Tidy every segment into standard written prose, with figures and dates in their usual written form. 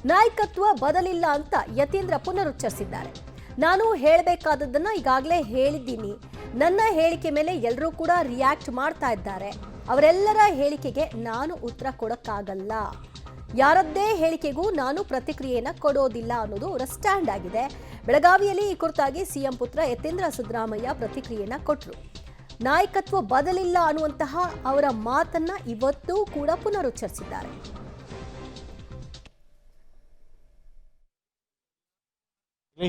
ನಾಯಕತ್ವ ಬದಲಿಲ್ಲ ಅಂತ ಯತೀಂದ್ರ ಪುನರುಚ್ಚರಿಸಿದ್ದಾರೆ. ನಾನು ಹೇಳಬೇಕಾದದ್ದನ್ನ ಈಗಾಗಲೇ ಹೇಳಿದ್ದೀನಿ. ನನ್ನ ಹೇಳಿಕೆ ಮೇಲೆ ಎಲ್ಲರೂ ಕೂಡ ರಿಯಾಕ್ಟ್ ಮಾಡ್ತಾ ಇದ್ದಾರೆ. ಅವರೆಲ್ಲರ ಹೇಳಿಕೆಗೆ ನಾನು ಉತ್ತರ ಕೊಡಕ್ಕಾಗಲ್ಲ. ಯಾರದ್ದೇ ಹೇಳಿಕೆಗೂ ನಾನು ಪ್ರತಿಕ್ರಿಯೆಯನ್ನು ಕೊಡೋದಿಲ್ಲ ಅನ್ನೋದು ಅವರ ಸ್ಟ್ಯಾಂಡ್ ಆಗಿದೆ. ಬೆಳಗಾವಿಯಲ್ಲಿ ಈ ಕುರಿತಾಗಿ ಸಿಎಂ ಪುತ್ರ ಯತೀಂದ್ರ ಸಿದ್ದರಾಮಯ್ಯ ಪ್ರತಿಕ್ರಿಯೆಯನ್ನು ಕೊಟ್ಟರು. ನಾಯಕತ್ವ ಬದಲಿಲ್ಲ ಅನ್ನುವಂತಹ ಅವರ ಮಾತನ್ನ ಇವತ್ತೂ ಕೂಡ ಪುನರುಚ್ಚರಿಸಿದ್ದಾರೆ.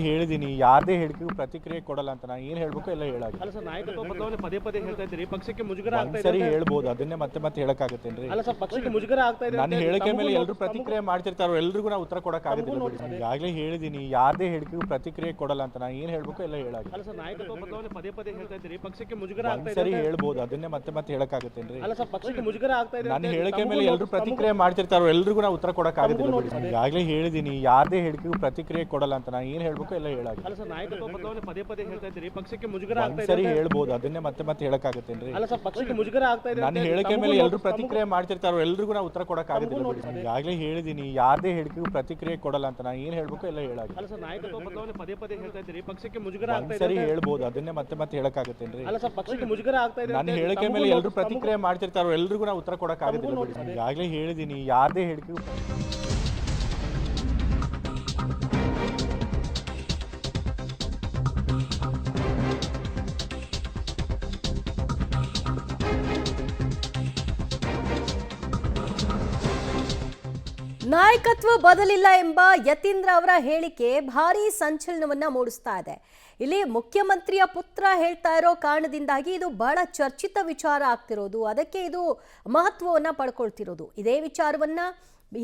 ಹೇಳಿದೀನಿ, ಯಾರದೇ ಹೇಳಿಕೆಗೂ ಪ್ರತಿಕ್ರಿಯೆ ಕೊಡಲ್ಲ ಅಂತ. ನಾನು ಏನು ಹೇಳಬೇಕು ಎಲ್ಲ ಹೇಳಾಗಿ. ಅಲ್ಲ ಸರ್, ನಾಯಕತ್ವ ಬದಲಾವಣೆ ಪದೇ ಪದೇ ಹೇಳ್ತಾ ಇದ್ದೀರಿ. ಪಕ್ಷಕ್ಕೆ ಮುಜುಗರ ಆಗ್ತಾ ಇದೆ. ಸರಿ ಹೇಳ್ಬೋದು, ಅದನ್ನೇ ಮತ್ತೆ ಮತ್ತೆ ಹೇಳಕ್ಕಾಗತ್ತೇನ್ರಿ? ಅಲ್ಲ ಸರ್, ಪಕ್ಷಕ್ಕೆ ಮುಜುಗರ ಆಗ್ತಾ ಇದೆ. ನಾನು ಹೇಳಿಕೆ ಮೇಲೆ ಎಲ್ಲರೂ ಪ್ರತಿಕ್ರಿಯೆ ಮಾಡ್ತಿರ್ತಾರೋ, ಎಲ್ರಿಗೂ ನಾವು ಉತ್ತರ ಕೊಡಕ್ಕಾಗೋದಿಲ್ಲ ಬಿಡಿ. ಈಗಾಗಲೇ ಹೇಳಿದೀನಿ, ಯಾರದೇ ಹೇಳಿಕೆಗೂ ಪ್ರತಿಕ್ರಿಯೆ ಕೊಡಲ್ಲ ಅಂತ. ನಾನು ಏನು ಹೇಳಬೇಕು ಎಲ್ಲ ಹೇಳಾಗಿ. ಅಲ್ಲ ಸರ್, ನಾಯಕತ್ವ ಬದಲಾವಣೆ ಪದೇ ಪದೇ ಹೇಳ್ತಾ ಇದ್ದೀರಿ. ಪಕ್ಷಕ್ಕೆ ಮುಜುಗರ ಆಗ್ತಾ ಇದೆ. ಸರಿ ಹೇಳ್ಬೋದು, ಅದನ್ನೇ ಮತ್ತೆ ಮತ್ತೆ ಹೇಳಕ್ಕಾಗತ್ತೇನ್ರಿ? ಅಲ್ಲ ಸರ್, ಪಕ್ಷಕ್ಕೆ ಮುಜುಗರ ಆಗ್ತಾ ಇದೆ. ನಾನು ಹೇಳಿಕೆ ಮೇಲೆ ಎಲ್ಲರೂ ಪ್ರತಿಕ್ರಿಯೆ ಮಾಡ್ತಿರ್ತಾರೋ, ಎಲ್ರಿಗೂ ನಾವು ಉತ್ತರ ಕೊಡಕ್ಕಾಗೋದಿಲ್ಲ ಬಿಡಿ. ಈಗಾಗಲೇ ಹೇಳಿದೀನಿ, ಯಾರದೇ ಹೇಳಿಕೆಗೂ ಪ್ರತಿಕ್ರಿಯೆ ಕೊಡಲ್ಲ ಅಂತ. ನಾನು ಏನು ಹೇಳಬೇಕು ಎಲ್ಲ ಹೇಳಾಗಿ. ಅಲ್ಲ ಸರ್, ನಾಯಕತ್ವ ಬದಲಾವಣೆ ಪದೇ ಪದೇ ಹೇಳ್ತಾ ಇದ್ದೀರಿ. ಪಕ್ಷಕ್ಕೆ ಮುಜುಗರ ಆಗ್ತಾ ಇದೆ. ಸರಿ ಹೇಳ್ಬೋದು, ಅದನ್ನೇ ಮತ್ತೆ ಮತ್ತೆ ಹೇಳಕ್ಕಾಗತ್ತೇನ್ರಿ? ಅಲ್ಲ ಸರ್, ಪಕ್ಷಕ್ಕೆ ಮುಜುಗರ ಆಗ್ತಾ ಇದೆ. ನಾನು ಹೇಳಿಕೆ ಮೇಲೆ ಎಲ್ಲರೂ ಪ್ರತಿಕ್ರಿಯೆ ಮಾಡ್ತಿರ್ತಾರೋ, ಎಲ್ರಿಗೂ ನಾವು ಉತ್ತರ ಕೊಡಕ್ಕಾಗೋದಿಲ್ಲ ಬಿಡಿ. ಈಗಾಗಲೇ ಹೇಳಿದೀನಿ, ಯಾರದೇ ಹೇಳಿಕೆಗೂ ಪ್ರತಿಕ್ರಿಯೆ ಕೊಡಲ್ಲ ಅಂತ. ನಾನು ಏನು ಹೇಳಬೇಕು ಎಲ್ಲ ಹೇಳಾಗಿ. ಅಲ್ಲ ಸರ್, ನಾಯಕತ್ವ ಬದಲಾವಣೆ ಪದೇ ಪದೇ ಹೇಳ್ತಾ ಇದ್ದೀರಿ. ಪಕ್ಷಕ್ಕೆ ಮುಜುಗರ ಆಗ್ತಾ ಇದೆ. ಸರಿ ಹೇಳ್ಬೋದು, ಅದನ್ನೇ ಮತ್ತೆ ಮತ್ತೆ ಹೇಳಕ್ಕಾಗತ್ತೇನ್ರಿ? ಅಲ್ಲ ಸರ್, ಪಕ್ಷಕ್ಕೆ ಮುಜುಗರ ಆಗ್ತಾ ಇದೆ. ನಾನು ಹೇಳಿಕೆ ಮೇಲೆ ಎಲ್ಲರೂ ಪ್ರತಿಕ್ರಿಯೆ ಮಾಡ್ತಿರ್ತಾರೋ, ಎಲ್ರಿಗೂ ನಾವು ಉತ್ತರ ಕೊಡಕ್ಕಾಗೋದಿಲ್ಲ ಬಿಡಿ. ಈಗಾಗಲೇ ಹೇಳಿದೀನಿ, ಯಾರದೇ ಹೇಳಿಕೆಗೂ ನಾಯಕತ್ವ ಬದಲಿಲ್ಲ ಎಂಬ ಯತೀಂದ್ರ ಅವರ ಹೇಳಿಕೆ ಭಾರೀ ಸಂಚಲನವನ್ನ ಮೂಡಿಸ್ತಾ ಇದೆ. ಇಲ್ಲಿ ಮುಖ್ಯಮಂತ್ರಿಯ ಪುತ್ರ ಹೇಳ್ತಾ ಇರೋ ಕಾರಣದಿಂದಾಗಿ ಇದು ಬಹಳ ಚರ್ಚಿತ ವಿಚಾರ ಆಗ್ತಿರೋದು, ಅದಕ್ಕೆ ಇದು ಮಹತ್ವವನ್ನ ಪಡ್ಕೊಳ್ತಿರೋದು. ಇದೇ ವಿಚಾರವನ್ನ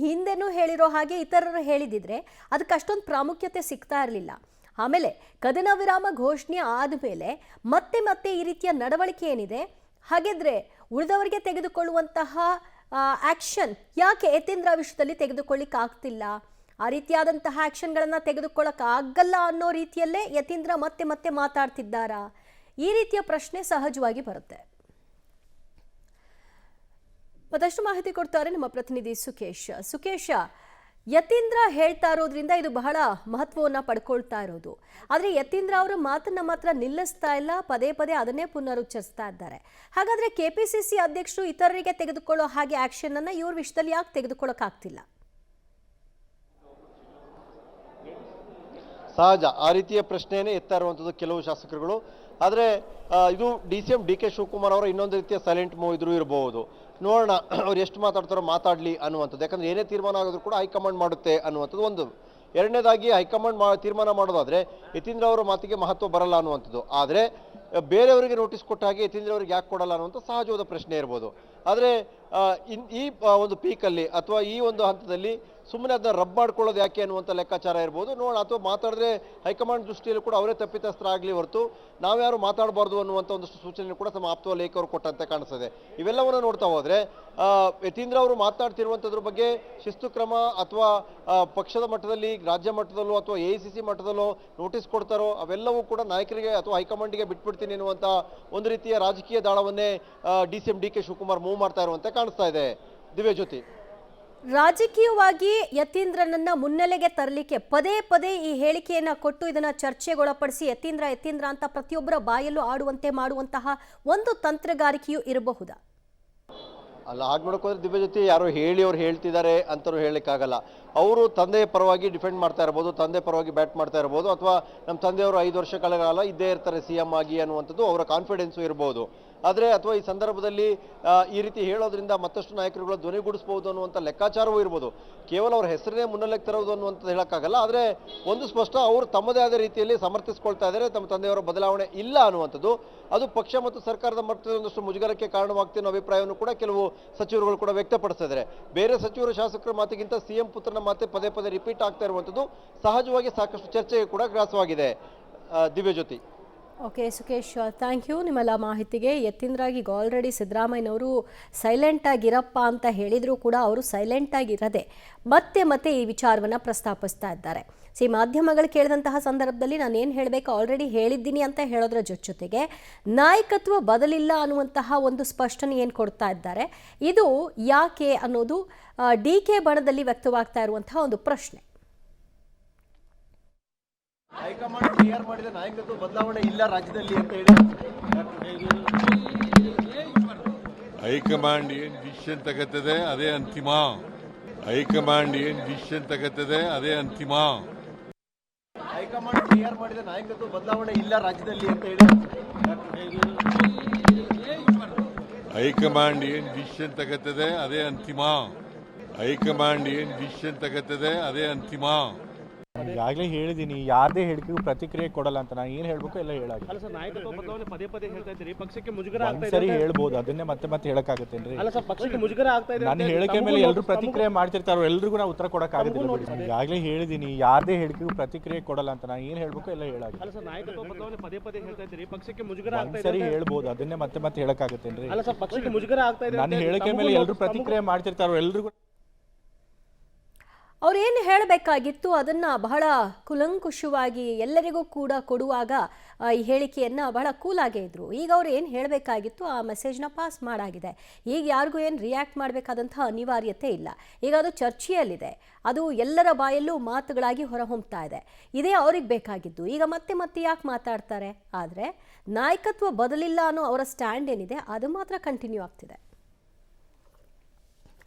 ಹಿಂದೆನೂ ಹೇಳಿರೋ ಹಾಗೆ ಇತರರು ಹೇಳಿದಿದ್ರೆ ಅದಕ್ಕೆ ಅಷ್ಟೊಂದು ಪ್ರಾಮುಖ್ಯತೆ ಸಿಗ್ತಾ ಇರಲಿಲ್ಲ. ಆಮೇಲೆ ಕದನ ವಿರಾಮ ಘೋಷಣೆ ಆದಮೇಲೆ ಮತ್ತೆ ಮತ್ತೆ ಈ ರೀತಿಯ ನಡವಳಿಕೆ ಏನಿದೆ, ಹಾಗಿದ್ರೆ ಉಳಿದವರಿಗೆ ತೆಗೆದುಕೊಳ್ಳುವಂತಹ ಆಕ್ಷನ್ ಯಾಕೆ ಯತೀಂದ್ರ ವಿಷಯದಲ್ಲಿ ತೆಗೆದುಕೊಳ್ಳಿಕ್ಕೆ ಆಗ್ತಿಲ್ಲ? ಆ ರೀತಿಯಾದಂತಹ ಆಕ್ಷನ್ಗಳನ್ನು ತೆಗೆದುಕೊಳ್ಳಕ್ಕೆ ಆಗಲ್ಲ ಅನ್ನೋ ರೀತಿಯಲ್ಲೇ ಯತೀಂದ್ರ ಮತ್ತೆ ಮತ್ತೆ ಮಾತಾಡ್ತಿದ್ದಾರಾ? ಈ ರೀತಿಯ ಪ್ರಶ್ನೆ ಸಹಜವಾಗಿ ಬರುತ್ತೆ. ಮತ್ತಷ್ಟು ಮಾಹಿತಿ ಕೊಡ್ತಾರೆ ನಮ್ಮ ಪ್ರತಿನಿಧಿ ಸುಕೇಶ್, ಯತೀಂದ್ರ ಹೇಳ್ತಾ ಇರೋದ್ರಿಂದ ಇದು ಬಹಳ ಮಹತ್ವವನ್ನು ಪಡ್ಕೊಳ್ತಾ ಇರೋದು. ಆದರೆ ಯತೀಂದ್ರ ಅವರ ಮಾತನ್ನ ಮಾತ್ರ ನಿಲ್ಲಿಸ್ತಾ ಇಲ್ಲ, ಪದೇ ಪದೇ ಅದನ್ನೇ ಪುನರುಚ್ಚರಿಸ್ತಾ ಇದ್ದಾರೆ. ಹಾಗಾದ್ರೆ ಕೆಪಿಸಿಸಿ ಅಧ್ಯಕ್ಷರು ಇತರರಿಗೆ ತೆಗೆದುಕೊಳ್ಳೋ ಹಾಗೆ ಆಕ್ಷನ್ ಅನ್ನ ಇವ್ರ ವಿಷಯದಲ್ಲಿ ಯಾಕೆ ತೆಗೆದುಕೊಳ್ಳಕ್ಕಾಗ್ತಿಲ್ಲ? ಸಹಜ, ಆ ರೀತಿಯ ಪ್ರಶ್ನೆಯೇ ಎತ್ತಾ ಇರುವಂಥದ್ದು ಕೆಲವು ಶಾಸಕರುಗಳು. ಆದರೆ ಇದು DCM DK ಶಿವಕುಮಾರ್ ಅವರ ಇನ್ನೊಂದು ರೀತಿಯ ಸೈಲೆಂಟ್ ಮೂವ್ ಇದ್ರೂ ಇರಬಹುದು. ನೋಡೋಣ ಅವ್ರು ಎಷ್ಟು ಮಾತಾಡ್ತಾರೋ ಮಾತಾಡಲಿ ಅನ್ನುವಂಥದ್ದು. ಯಾಕಂದರೆ ಏನೇ ತೀರ್ಮಾನ ಆಗೋದು ಕೂಡ ಹೈಕಮಾಂಡ್ ಮಾಡುತ್ತೆ ಅನ್ನುವಂಥದ್ದು ಒಂದು. ಎರಡನೇದಾಗಿ ಹೈಕಮಾಂಡ್ ತೀರ್ಮಾನ ಮಾಡೋದಾದರೆ ಯತೀಂದ್ರ ಅವರ ಮಾತಿಗೆ ಮಹತ್ವ ಬರಲ್ಲ ಅನ್ನುವಂಥದ್ದು. ಆದರೆ ಬೇರೆಯವರಿಗೆ ನೋಟಿಸ್ ಕೊಟ್ಟ ಹಾಗೆ ಯತೀಂದ್ರ ಅವರಿಗೆ ಯಾಕೆ ಕೊಡಲ್ಲ ಅನ್ನುವಂಥ ಸಹಜವಾದ ಪ್ರಶ್ನೆ ಇರ್ಬೋದು. ಆದರೆ ಈ ಒಂದು ಪೀಕಲ್ಲಿ ಅಥವಾ ಈ ಒಂದು ಹಂತದಲ್ಲಿ ಸುಮ್ಮನೆ ಅದನ್ನ ರಬ್ ಮಾಡ್ಕೊಳ್ಳೋದು ಯಾಕೆ ಅನ್ನುವಂಥ ಲೆಕ್ಕಾಚಾರ ಇರ್ಬೋದು. ನೋಡೋಣ, ಅಥವಾ ಮಾತಾಡಿದ್ರೆ ಹೈಕಮಾಂಡ್ ದೃಷ್ಟಿಯಲ್ಲಿ ಕೂಡ ಅವರೇ ತಪ್ಪಿತಸ್ತ್ರ ಆಗಲಿ ಹೊರತು ನಾವ್ಯಾರು ಮಾತಾಡಬಾರ್ದು ಅನ್ನುವಂಥ ಒಂದಷ್ಟು ಸೂಚನೆ ಕೂಡ ತಮ್ಮ ಆಪ್ತ ಲೇಖಕರು ಕೊಟ್ಟಂತೆ ಕಾಣಿಸ್ತದೆ. ಇವೆಲ್ಲವನ್ನು ನೋಡ್ತಾ ಹೋದರೆ ಯತೀಂದ್ರ ಅವರು ಮಾತನಾಡ್ತಿರುವಂಥದ್ರ ಬಗ್ಗೆ ಶಿಸ್ತು ಕ್ರಮ ಅಥವಾ ಪಕ್ಷದ ಮಟ್ಟದಲ್ಲಿ ರಾಜ್ಯ ಮಟ್ಟದಲ್ಲೋ ಅಥವಾ AICC ಮಟ್ಟದಲ್ಲೋ ನೋಟಿಸ್ ಕೊಡ್ತಾರೋ ಅವೆಲ್ಲವೂ ಕೂಡ ನಾಯಕರಿಗೆ ಅಥವಾ ಹೈಕಮಾಂಡಿಗೆ ಬಿಟ್ಬಿಡ್ತೀನಿ ಎನ್ನುವಂಥ ಒಂದು ರೀತಿಯ ರಾಜಕೀಯ ದಾಳವನ್ನೇ DCM DK ಶಿವಕುಮಾರ್ ಮೂವ್ ಮಾಡ್ತಾ ಇರುವಂತೆ ಕಾಣಿಸ್ತಾ ಇದೆ. ದಿವ್ಯಜ್ಯೋತಿ, ರಾಜಕೀಯವಾಗಿ ಯತೀಂದ್ರನನ್ನ ಮುನ್ನೆಲೆಗೆ ತರಲಿಕ್ಕೆ ಪದೇ ಪದೇ ಈ ಹೇಳಿಕೆಯನ್ನ ಕೊಟ್ಟು ಇದನ್ನ ಚರ್ಚೆಗೊಳಪಡಿಸಿ ಯತೀಂದ್ರ ಅಂತ ಪ್ರತಿಯೊಬ್ಬರ ಬಾಯಲ್ಲೂ ಆಡುವಂತೆ ಮಾಡುವಂತಹ ಒಂದು ತಂತ್ರಗಾರಿಕೆಯೂ ಇರಬಹುದಾ? ಅಲ್ಲ, ಹಾಗೆ ನೋಡೋಕೋದ್ರೆ ದಿವ್ಯಜ್ಯೋತಿ ಯಾರೋ ಅವ್ರು ಹೇಳ್ತಿದ್ದಾರೆ ಅಂತಲೂ ಹೇಳಲಿಕ್ಕಾಗಲ್ಲ. ಅವರು ತಂದೆಯ ಪರವಾಗಿ ಡಿಫೆಂಡ್ ಮಾಡ್ತಾ ಇರ್ಬೋದು, ತಂದೆ ಪರವಾಗಿ ಬ್ಯಾಟ್ ಮಾಡ್ತಾ ಇರ್ಬೋದು, ಅಥವಾ ನಮ್ಮ ತಂದೆಯವರು 5 ವರ್ಷ ಕಾಲ ಇದ್ದೇ ಇರ್ತಾರೆ CM ಆಗಿ ಅನ್ನುವಂಥದ್ದು ಅವರ ಕಾನ್ಫಿಡೆನ್ಸು ಇರ್ಬೋದು. ಆದರೆ ಅಥವಾ ಈ ಸಂದರ್ಭದಲ್ಲಿ ಈ ರೀತಿ ಹೇಳೋದ್ರಿಂದ ಮತ್ತಷ್ಟು ನಾಯಕರುಗಳ ಧ್ವನಿಗೂಡಿಸಬಹುದು ಅನ್ನುವಂಥ ಲೆಕ್ಕಾಚಾರವೂ ಇರ್ಬೋದು. ಕೇವಲ ಅವ್ರ ಹೆಸರನ್ನೇ ಮುನ್ನೆಲೆಗೆ ತರೋದು ಅನ್ನುವಂಥದ್ದು ಹೇಳೋಕ್ಕಾಗಲ್ಲ. ಆದರೆ ಒಂದು ಸ್ಪಷ್ಟ, ಅವರು ತಮ್ಮದೇ ಆದ ರೀತಿಯಲ್ಲಿ ಸಮರ್ಥಿಸ್ಕೊಳ್ತಾ ಇದ್ದಾರೆ ತಮ್ಮ ತಂದೆಯವರ ಬದಲಾವಣೆ ಇಲ್ಲ ಅನ್ನುವಂಥದ್ದು. ಅದು ಪಕ್ಷ ಮತ್ತು ಸರ್ಕಾರದ ಮಟ್ಟದಲ್ಲಿ ಒಂದಷ್ಟು ಮುಜುಗರಕ್ಕೆ ಕಾರಣವಾಗ್ತಿರೋ ಅಭಿಪ್ರಾಯವನ್ನು ಕೂಡ ಕೆಲವು ಸಚಿವರುಗಳು ಕೂಡ ವ್ಯಕ್ತಪಡಿಸಿದ್ದಾರೆ. ಬೇರೆ ಸಚಿವರು ಶಾಸಕರ ಮಾತಿಗಿಂತ CM ಪುತ್ರನ ಮಾತೆ ಪದೇ ಪದೇ ರಿಪೀಟ್ ಆಗ್ತಾ ಇರುವಂಥದ್ದು ಸಹಜವಾಗಿ ಸಾಕಷ್ಟು ಚರ್ಚೆಗೆ ಕೂಡ ಗ್ರಾಸವಾಗಿದೆ. Divyajyoti. Okay Sukesh, thank you ನಿಮ್ಮೆಲ್ಲ ಮಾಹಿತಿಗೆ. ಯತೀಂದ್ರಾಗಿ ಈಗ ಆಲ್ರೆಡಿ ಸಿದ್ದರಾಮಯ್ಯನವರು ಸೈಲೆಂಟ್ ಆಗಿರಪ್ಪ ಅಂತ ಹೇಳಿದರೂ ಕೂಡ ಅವರು ಸೈಲೆಂಟ್ ಆಗಿರದೆ ಮತ್ತೆ ಈ ವಿಚಾರವನ್ನು ಪ್ರಸ್ತಾಪಿಸ್ತಾ ಇದ್ದಾರೆ. ಈ ಮಾಧ್ಯಮಗಳು ಕೇಳಿದಂತಹ ಸಂದರ್ಭದಲ್ಲಿ ನಾನು ಏನು ಹೇಳಬೇಕು ಆಲ್ರೆಡಿ ಹೇಳಿದ್ದೀನಿ ಅಂತ ಹೇಳೋದ್ರ ಜೊತೆಗೆ ನಾಯಕತ್ವ ಬದಲಿಲ್ಲ ಅನ್ನುವಂತಹ ಒಂದು ಸ್ಪಷ್ಟನೆ ಏನು ಕೊಡ್ತಾ ಇದ್ದಾರೆ. ಇದು ಯಾಕೆ ಅನ್ನೋದು DK ಬಣದಲ್ಲಿ ವ್ಯಕ್ತವಾಗ್ತಾ ಇರುವಂತಹ ಒಂದು ಪ್ರಶ್ನೆ. ಹೈಕಮಾಂಡ್ ಕ್ಲಿಯರ್ ಮಾಡಿದ ನಾಯಕತ್ವ ಬದಲಾವಣೆ ಇಲ್ಲ ರಾಜ್ಯದಲ್ಲಿ ಅಂತ ಹೇಳಿ ಹೈಕಮಾಂಡ್ ಏನ್ ಡಿಸಿಷನ್ ತಗತ್ತದೆ ಅದೇ ಅಂತಿಮ. ಹೈಕಮಾಂಡ್ ಏನ್ ಡಿಸಿಷನ್ ತಗತ್ತದೆ ಅದೇ ಅಂತಿಮ. ಹೈಕಮಾಂಡ್ ಕ್ಲಿಯರ್ ಮಾಡಿದ ನಾಯಕತ್ವ ಬದಲಾವಣೆ ಇಲ್ಲ ರಾಜ್ಯದಲ್ಲಿ ಅಂತ ಹೇಳಿ ಹೈಕಮಾಂಡ್ ಏನ್ ಡಿಸಿಷನ್ ತಗತ್ತದೆ ಅದೇ ಅಂತಿಮ. ಹೈಕಮಾಂಡ್ ಏನ್ ಡಿಸಿಷನ್ ತಗತ್ತದೆ ಅದೇ ಅಂತಿಮ. ಈಗಾಗಲೇ ಹೇಳಿದ್ದೀನಿ, ಯಾರದೇ ಹೇಳಿಕೆಗೂ ಪ್ರತಿಕ್ರಿಯೆ ಕೊಡಲ್ಲ ಅಂತ. ನಾನು ಏನು ಹೇಳಬೇಕು ಎಲ್ಲ ಹೇಳಾಗಿ. ಅಲ್ಲ ಸರ್, ನಾಯಕತ್ವ ಬದಲಾವಣೆ ಪದೇ ಹೇಳ್ತಾ ಇದ್ದೀರಿ, ಪಕ್ಷಕ್ಕೆ ಮುಜುಗರ ಆಗ್ತಾ ಇದೆ. ಒಂದ್ಸರಿ ಹೇಳ್ಬೋದು, ಅದನ್ನೇ ಮತ್ತೆ ಹೇಳಕ್ಕಾಗತ್ತೇನ್ರಿ? ಅಲ್ಲ ಸರ್, ಪಕ್ಷಕ್ಕೆ ಮುಜುಗರ ಆಗ್ತಾ ಇದೆ. ನನ್ನ ಹೇಳಿಕೆ ಮೇಲೆ ಎಲ್ಲರೂ ಪ್ರತಿಕ್ರಿಯೆ ಮಾಡ್ತಿರ್ತಾರೋ, ಎಲ್ರಿಗೂ ನಾವು ಉತ್ತರ ಕೊಡಕ್ಕಾಗೋದಿಲ್ಲ. ಈಗಾಗಲೇ ಹೇಳಿದ್ದೀನಿ, ಯಾರದೇ ಹೇಳಿಕೆಗೂ ಪ್ರತಿಕ್ರಿಯೆ ಕೊಡಲ್ಲ ಅಂತ. ನಾನು ಏನು ಹೇಳಬೇಕು ಎಲ್ಲ ಹೇಳಾಗಿ. ಅಲ್ಲ ಸರ್, ನಾಯಕತ್ವ ಬದಲಾವಣೆ ಪದೇ ಹೇಳ್ತಾ ಇದ್ದೀರಿ, ಪಕ್ಷಕ್ಕೆ ಮುಜುಗರ ಆಗ್ತಾ ಇದೆ. ಒಂದ್ಸರಿ ಹೇಳ್ಬೋದು, ಅದನ್ನೇ ಮತ್ತೆ ಹೇಳಕ್ಕಾಗತ್ತೇನ್ರಿ? ಅಲ್ಲ ಸರ್, ಪಕ್ಷಕ್ಕೆ ಮುಜುಗರ ಆಗ್ತಾ ಇದೆ. ನನ್ನ ಹೇಳಿಕೆ ಮೇಲೆ ಎಲ್ಲರೂ ಪ್ರತಿಕ್ರಿಯೆ ಮಾಡ್ತಿರ್ತಾರೋ, ಎಲ್ರಿಗೂ ಅವ್ರು ಏನು ಹೇಳಬೇಕಾಗಿತ್ತು ಅದನ್ನು ಬಹಳ ಕುಲಂಕುಷವಾಗಿ ಎಲ್ಲರಿಗೂ ಕೂಡ ಕೊಡುವಾಗ ಈ ಹೇಳಿಕೆಯನ್ನು ಬಹಳ ಕೂಲಾಗೇ ಇದ್ರು. ಈಗ ಅವ್ರು ಏನು ಹೇಳಬೇಕಾಗಿತ್ತು ಆ ಮೆಸೇಜ್ನ ಪಾಸ್ ಮಾಡಾಗಿದೆ. ಈಗ ಯಾರಿಗೂ ಏನು ರಿಯಾಕ್ಟ್ ಮಾಡಬೇಕಾದಂಥ ಅನಿವಾರ್ಯತೆ ಇಲ್ಲ. ಈಗ ಅದು ಚರ್ಚೆಯಲ್ಲಿದೆ, ಅದು ಎಲ್ಲರ ಬಾಯಲ್ಲೂ ಮಾತುಗಳಾಗಿ ಹೊರಹೊಮ್ತಾ ಇದೆ. ಇದೇ ಅವ್ರಿಗೆ ಬೇಕಾಗಿದ್ದು. ಈಗ ಮತ್ತೆ ಯಾಕೆ ಮಾತಾಡ್ತಾರೆ? ಆದರೆ ನಾಯಕತ್ವ ಬದಲಿಲ್ಲ ಅನ್ನೋ ಅವರ ಸ್ಟ್ಯಾಂಡ್ ಏನಿದೆ ಅದು ಮಾತ್ರ ಕಂಟಿನ್ಯೂ ಆಗ್ತಿದೆ.